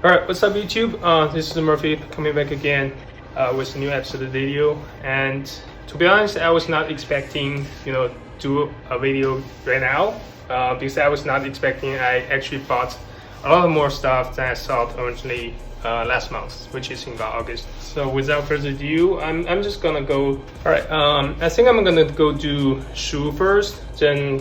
Alright, what's up YouTube? This is Murphy coming back again with a new episode of the video. And to be honest, I was not expecting, do a video right now because I was not expecting. I actually bought a lot more stuff than I thought originally last month, which is in about August. So without further ado, I'm just gonna go. Alright, I think I'm gonna go do shoe first, then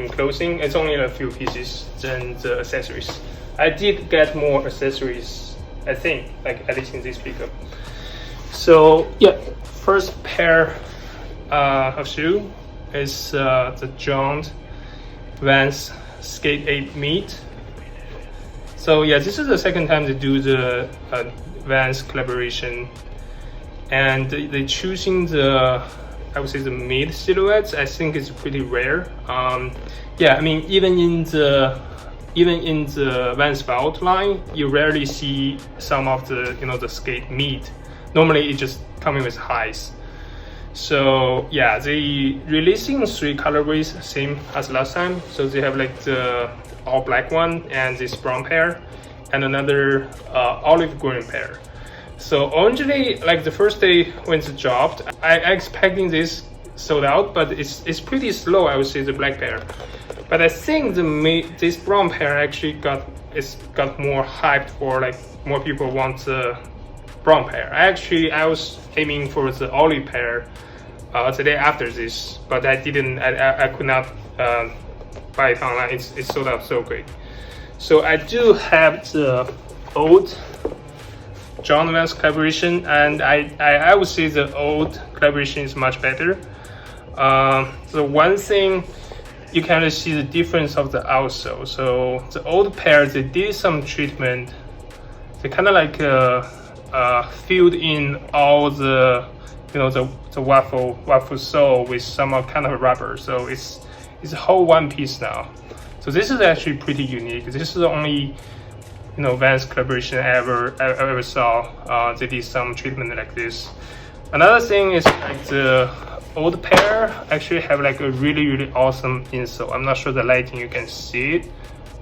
clothing. It's only a few pieces, then the accessories. I did get more accessories, I think, like at least in this pickup. So yeah, first pair of shoe is the John Vans Skate 8 Meet. So yeah, this is the second time they do the Vans collaboration, and they choosing the, I would say, the mid silhouettes. I think it's pretty rare. Yeah, even in the Vans Vault line, you rarely see some of the the skate meat. Normally it just coming with highs. So yeah, they releasing 3 colorways, same as last time. So they have like the all black one and this brown pair, and another olive green pair. So originally, like the first day when it dropped, I expecting this sold out, but it's pretty slow, I would say, the black pair. But I think this brown pair actually got more hyped, for like more people want the brown pair. I was aiming for the olive pair the day after this, but I could not buy it online. It's sold out so quick. So I do have the old John Vans collaboration, and I would say the old collaboration is much better. The one thing, you can really see the difference of the outsole. So the old pair, they did some treatment. They kind of like filled in all the the waffle sole with some kind of rubber. So it's a whole one piece now. So this is actually pretty unique. This is the only Vans collaboration I ever saw. They did some treatment like this. Another thing is like the old pair actually have like a really awesome insole. I'm not sure the lighting you can see it,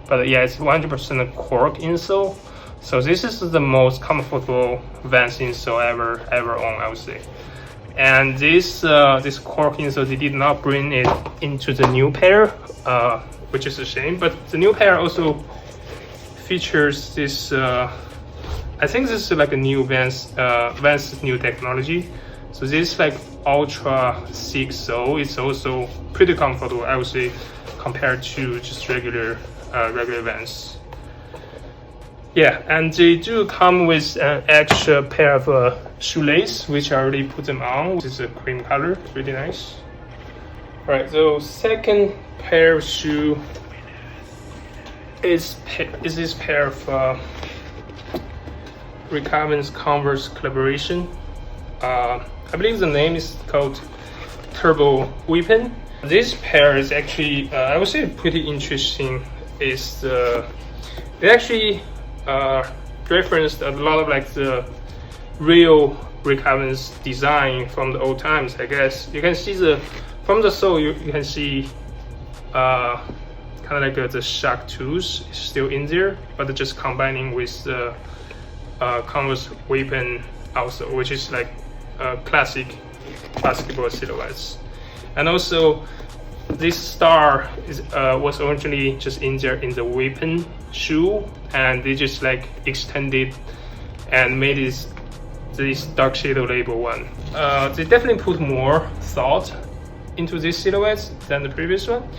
but yeah, it's 100% cork insole. So this is the most comfortable Vans insole ever owned, I would say. And this cork insole, they did not bring it into the new pair, which is a shame. But the new pair also features this. I think this is like a new Vans new technology. So this like ultra thick sole. It's also pretty comfortable, I would say, compared to just regular Vans. Yeah, and they do come with an extra pair of shoelace, which I already put them on. This is a cream color, really nice. All right, so second pair of shoe is this pair of Rick Owens Converse collaboration. I believe the name is called Turbo Weapon. This pair is actually, I would say, pretty interesting. It actually referenced a lot of like the real Rick Owens design from the old times. I guess you can see from the sole, you can see kind of like the shark tooth is still in there, but just combining with the Converse Weapon also, which is like classic basketball silhouettes. And also this star was originally just in there in the Weapon shoe, and they just like extended and made this dark shadow label one. They definitely put more thought into these silhouettes than the previous one.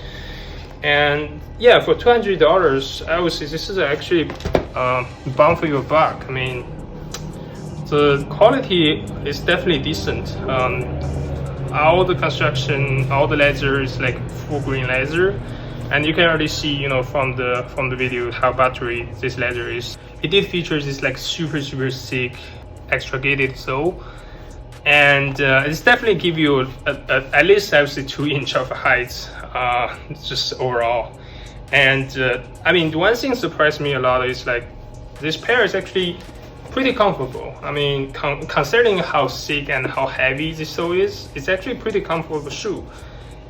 And yeah, for $200, I would say this is actually bang for your buck. I mean, the quality is definitely decent. All the construction, all the leather is like full grain leather, and you can already see, from the video how buttery this leather is. It did feature this like super thick extricated sole, and it's definitely give you at least, I would say, 2 inches of height, just overall. And the one thing surprised me a lot is like this pair is actually pretty comfortable. I mean, considering how thick and how heavy this sole is, it's actually pretty comfortable shoe.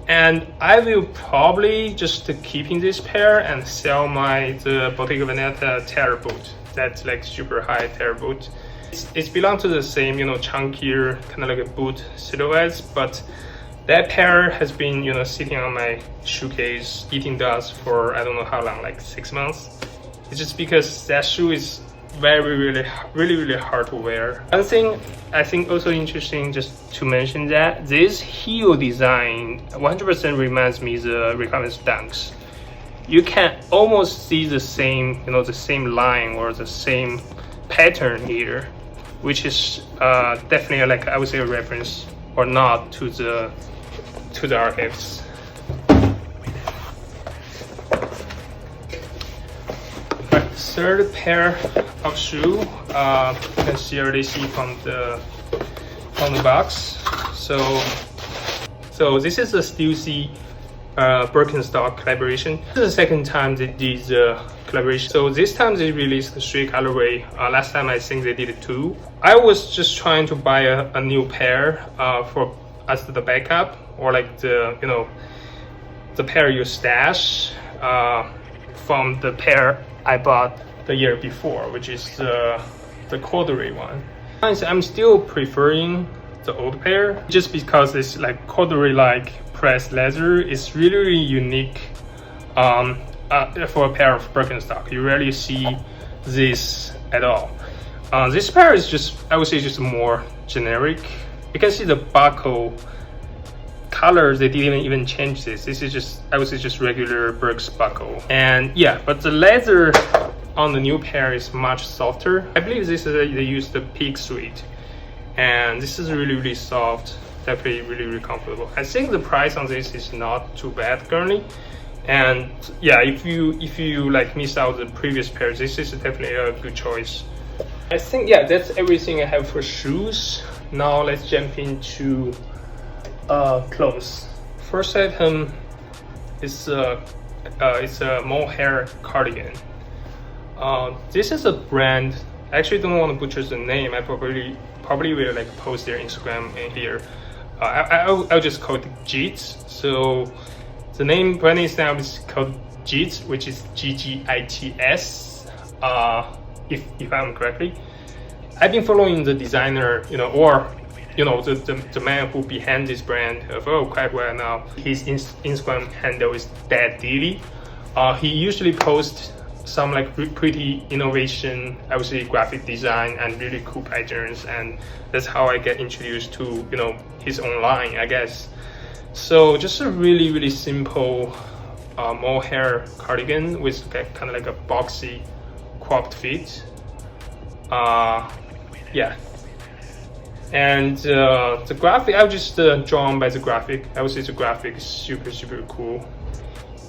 And I will probably just keeping this pair and sell the Bottega Veneta Terra boot. That's like super high Terra boot. It's belong to the same, chunkier kind of like a boot silhouettes, but that pair has been, sitting on my shoe case eating dust for I don't know how long, like 6 months. It's just because that shoe is really hard to wear. One thing I think also interesting just to mention that this heel design 100% reminds me of the Recoverance Dunks. You can almost see the same, the same line or the same pattern here, which is definitely like I would say a reference or nod to the archives. Right, third pair of shoe, you can already see from the box. So this is a Stussy Birkenstock collaboration. This is the second time they did the collaboration. So this time they released the 3 colorway. Last time I think they did 2. I was just trying to buy a new pair for as the backup, or like the pair you stash from the pair I bought the year before, which is the corduroy one. I'm still preferring the old pair just because it's like corduroy-like pressed leather is really unique for a pair of Birkenstock. You rarely see this at all. This pair is just, I would say, just more generic. You can see the buckle color, they didn't even change this. This is just, I would say, just regular Birks buckle. And yeah, but the leather on the new pair is much softer. I believe this is they used the Peak Suite, and this is really soft, definitely really comfortable. I think the price on this is not too bad currently. And yeah, if you like miss out the previous pair, this is definitely a good choice. I think yeah, that's everything I have for shoes. Now let's jump into clothes. First item is it's a Mohair cardigan. This is a brand. I actually don't want to butcher the name. I probably will like post their Instagram in here. I'll just call it Gits. So the brand name now is called Gits, which is GGITS. If I'm correctly. I've been following the designer, or the man who behind this brand for quite well now. His Instagram handle is Dad Dilly. He usually posts some like pretty innovation, I would say, graphic design and really cool patterns, and that's how I get introduced to his online, I guess. So just a really simple mohair cardigan with kind of like a boxy cropped fit. Yeah, and the graphic, I was just drawn by the graphic. I would say the graphic is super cool,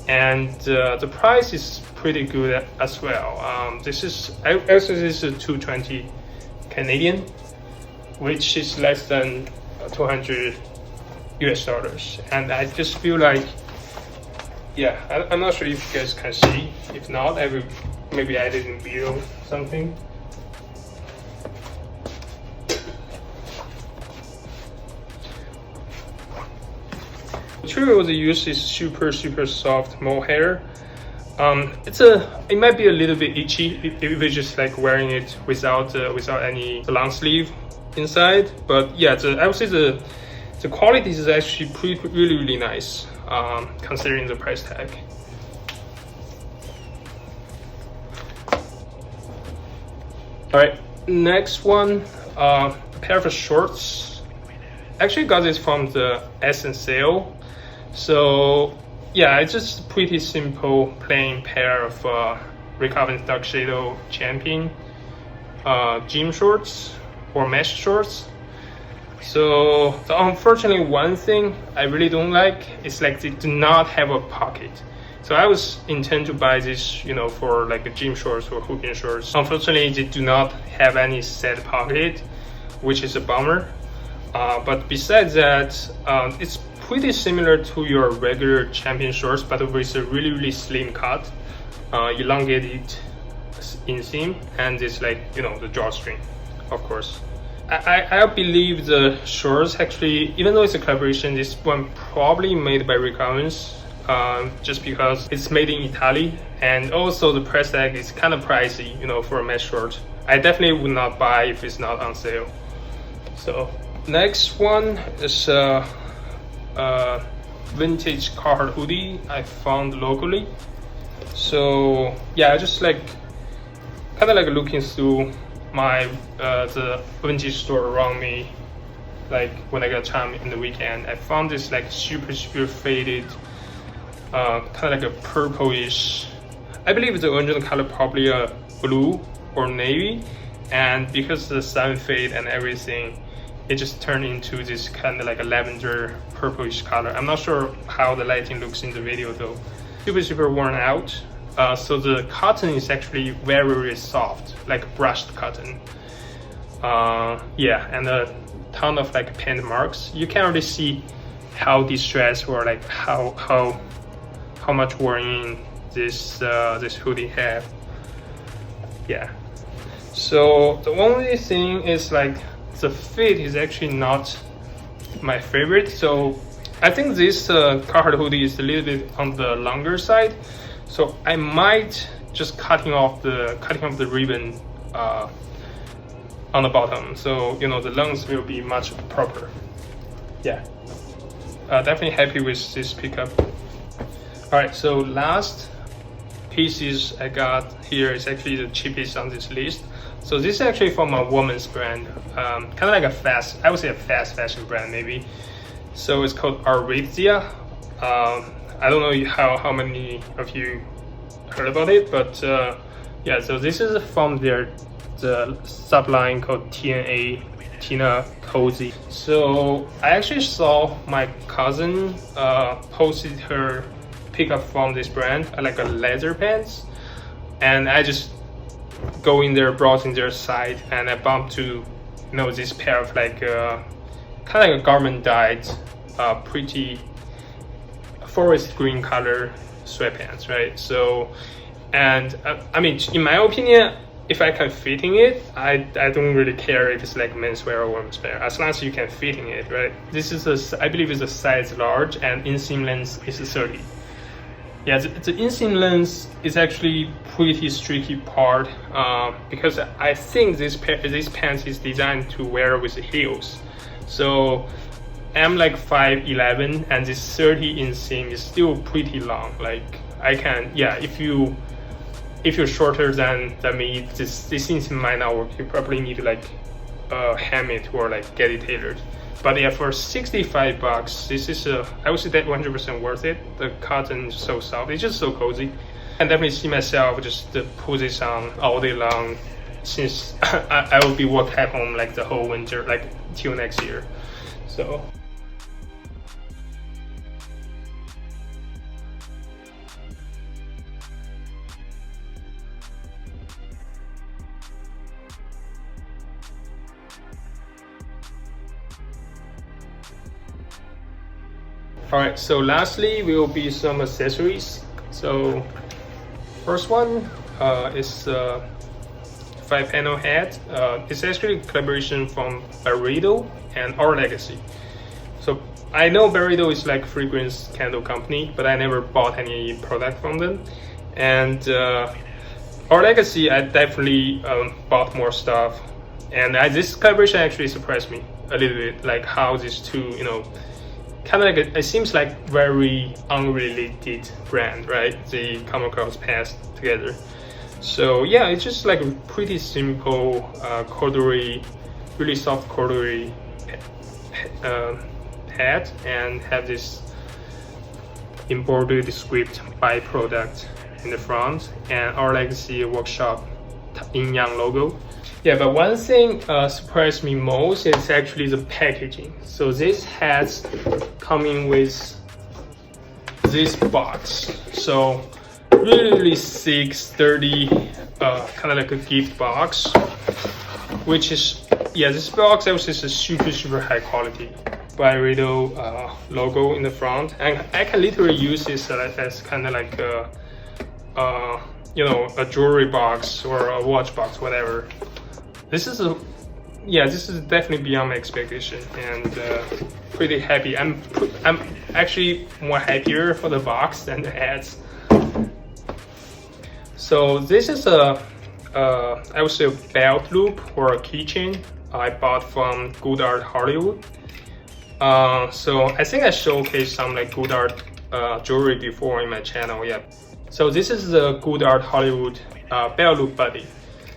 and the price is pretty good as well. This is a 220 Canadian, which is less than $200 US, and I just feel like, yeah, I'm not sure if you guys can see. If not, I will maybe add it in video something. The material they use is super soft mohair. It might be a little bit itchy if you're just like wearing it without any long sleeve inside. But yeah, I would say the quality is actually really nice, considering the price tag. All right, next one, a pair of shorts. Actually got this from the Essence sale. So yeah, it's just pretty simple plain pair of Recoverance Dark Shadow Champion gym shorts or mesh shorts. So unfortunately, one thing I really don't like is like they do not have a pocket. So I was intend to buy this, for like a gym shorts or hooping shorts. Unfortunately, they do not have any set pocket, which is a bummer. But besides that, it's pretty similar to your regular champion shorts, but with a really slim cut, elongated inseam, and it's like the drawstring, of course. I believe the shorts actually, even though it's a collaboration, this one probably made by Owens, just because it's made in Italy, and also the price tag is kind of pricey, you know, for a mesh short. I definitely would not buy if it's not on sale. So next one is vintage Carhartt hoodie I found locally. So yeah, I just like kind of like looking through my the vintage store around me, like when I got time in the weekend. I found this like super faded, kind of like a purplish, I believe the original color probably a blue or navy, and because of the sun fade and everything, it just turned into this kind of like a lavender purplish color. I'm not sure how the lighting looks in the video though. Super worn out. So the cotton is actually very soft, like brushed cotton. Yeah, and a ton of like paint marks. You can't really see how distressed or like how much worn in this this hoodie had. Yeah. So the only thing is like the fit is actually not my favorite. So I think this Carhartt hoodie is a little bit on the longer side. So I might just cutting off the ribbon on the bottom. So you know the length will be much proper. Yeah. Definitely happy with this pickup. All right. So last pieces I got here is actually the cheapest on this list. So this is actually from a woman's brand, kind of like I would say a fast fashion brand maybe. So it's called Our Legacy. I don't know how many of you heard about it, but yeah. So this is from the subline called Tina Cozy. So I actually saw my cousin posted her pickup from this brand, like a leather pants, and I just go in there browsing their site, and I bumped to, you know, this pair of like kind of like a garment dyed pretty forest green color sweatpants, right? So, and I mean, in my opinion, if I can fit in it, I don't really care if it's like menswear or women's wear, as long as you can fit in it, right? This is I believe is a size large, and inseam length is 30. Yeah, the inseam length is actually pretty tricky part, because I think this pants is designed to wear with the heels. So I'm like 5'11", and this 30 inseam is still pretty long. Like I can, yeah, if you're shorter than me, this inseam might not work. You probably need to like hem it or like get it tailored. But yeah, for $65, this is I would say that 100% worth it. The cotton is so soft, it's just so cozy. I definitely see myself just put this on all day long, since I will be work at home like the whole winter, like till next year. So. Alright, so lastly will be some accessories. So first one is 5-panel hat. It's actually a collaboration from Byredo and Our Legacy. So I know Byredo is like a fragrance candle company, but I never bought any product from them. And Our Legacy, I definitely bought more stuff. And this collaboration actually surprised me a little bit, like how these two, you know, kind of like it seems like very unrelated brand, right? They come across paths together. So yeah, it's just like a pretty simple corduroy, really soft corduroy hat, and have this embroidered script by product in the front, and Our Legacy workshop yin yang logo. Yeah, but one thing surprised me most is actually the packaging. So this has coming with this box. So really thick, sturdy, kind of like a gift box, which is, yeah, this box actually is a super high quality Byredo logo in the front, and I can literally use this as kind of like a, you know, a jewelry box or a watch box, whatever. This is yeah, this is definitely beyond my expectation, and pretty happy. I'm actually more happier for the box than the ads. So this is a I would say a belt loop or a keychain I bought from Godard Hollywood. So I think I showcased some like Godard jewelry before in my channel. Yeah. So this is the Godard Hollywood belt loop body.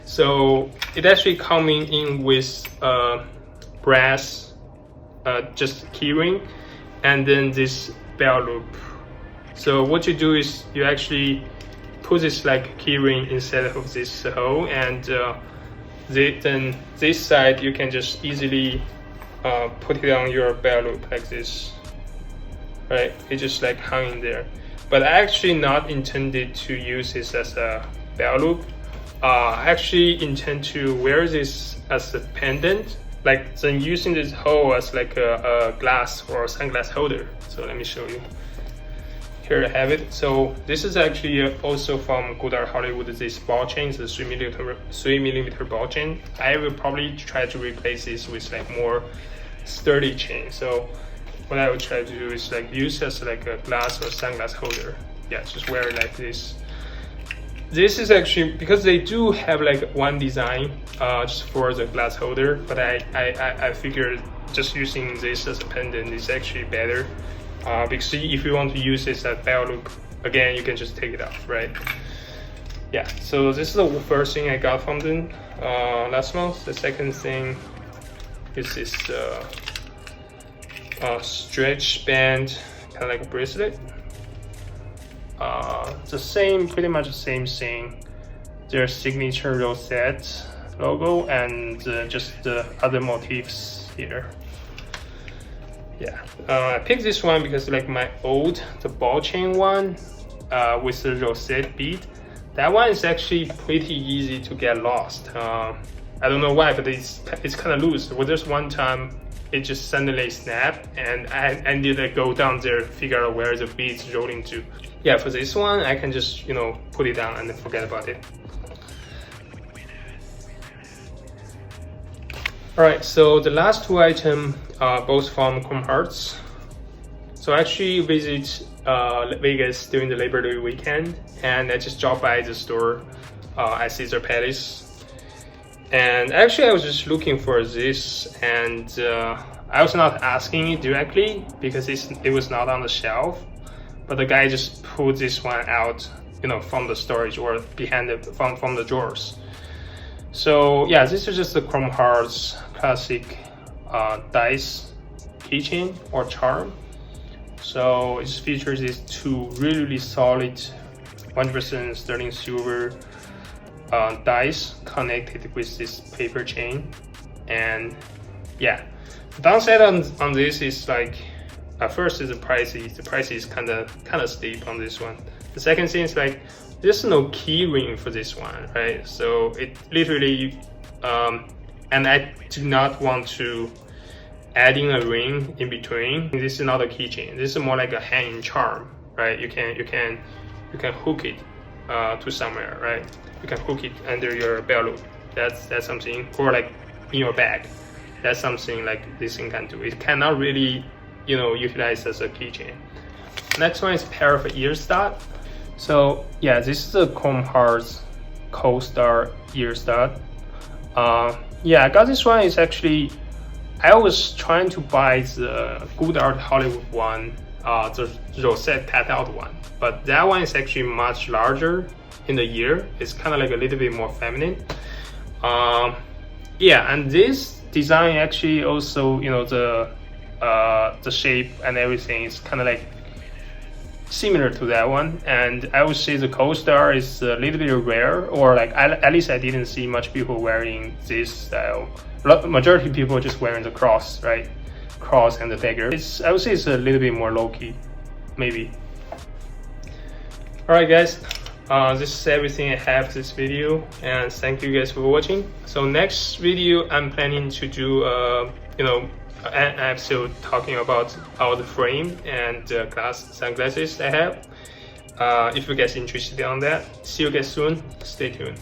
So it actually coming in with brass just keyring and then this belt loop. So what you do is you actually put this like keyring inside of this hole, and then this side you can just easily put it on your belt loop like this, right? It just like hung in there. But I actually not intended to use this as a belt loop. I actually intend to wear this as a pendant, like then using this hole as like a glass or a sunglass holder. So let me show you. Here I have it. So this is actually also from Godard Hollywood. This ball chain, the 3mm ball chain. I will probably try to replace this with like more sturdy chain. So what I would try to do is like use as like a glass or sunglass holder. Yeah, just wear it like this. This is actually because they do have like one design just for the glass holder, but I figured just using this as a pendant is actually better because if you want to use this as belt loop, again you can just take it off, right? Yeah. So this is the first thing I got from them last month. The second thing is this stretch band, kind of like a bracelet. The same, pretty much the same thing. Their signature rosette logo and just the other motifs here. Yeah, I picked this one because like my old, the ball chain one with the rosette bead, that one is actually pretty easy to get lost. I don't know why, but it's kind of loose. Well, there's one time it just suddenly snapped and I need to go down there, figure out where the beads rolling to. Yeah, for this one, I can just, you know, put it down and then forget about it. All right, so the last two items are both from Converse. So I actually visit Vegas during the Labor Day weekend, and I just dropped by the store at Caesar Palace. And actually, I was just looking for this, and I was not asking it directly because it was not on the shelf. But the guy just pulled this one out, you know, from the storage or behind it from the drawers. So yeah, this is just the Chrome Hearts classic dice keychain or charm. So it features these two really solid 100% sterling silver dice connected with this paper chain. And yeah, the downside on this is like, at first is the price is kind of steep on this one. The second thing is like there's no key ring for this one, right? So it literally and I do not want to adding a ring in between. This is not a keychain. This is more like a hanging charm, right? You can hook it to somewhere, right? You can hook it under your belt loop. That's something, or like in your bag. That's something like this thing can do. It cannot really, you know, utilize as a keychain. Next one is a pair of ear stud. So yeah, this is a Converse Co-Star ear stud. Yeah, I got this one. Is actually, I was trying to buy the Godard Hollywood one, the rosette cut-out one, but that one is actually much larger in the ear. It's kind of like a little bit more feminine. Yeah, and this design actually also, you know, the shape and everything is kind of like similar to that one, and I would say the Co-Star is a little bit rare, or like at least I didn't see much people wearing this style. Majority of people are just wearing the cross, right? Cross and the dagger. I would say it's a little bit more low-key, maybe. All right, guys. This is everything I have for this video, and thank you guys for watching. So next video, I'm planning to do, you know, an episode talking about all the frame and sunglasses I have. If you guys are interested on that, see you guys soon. Stay tuned.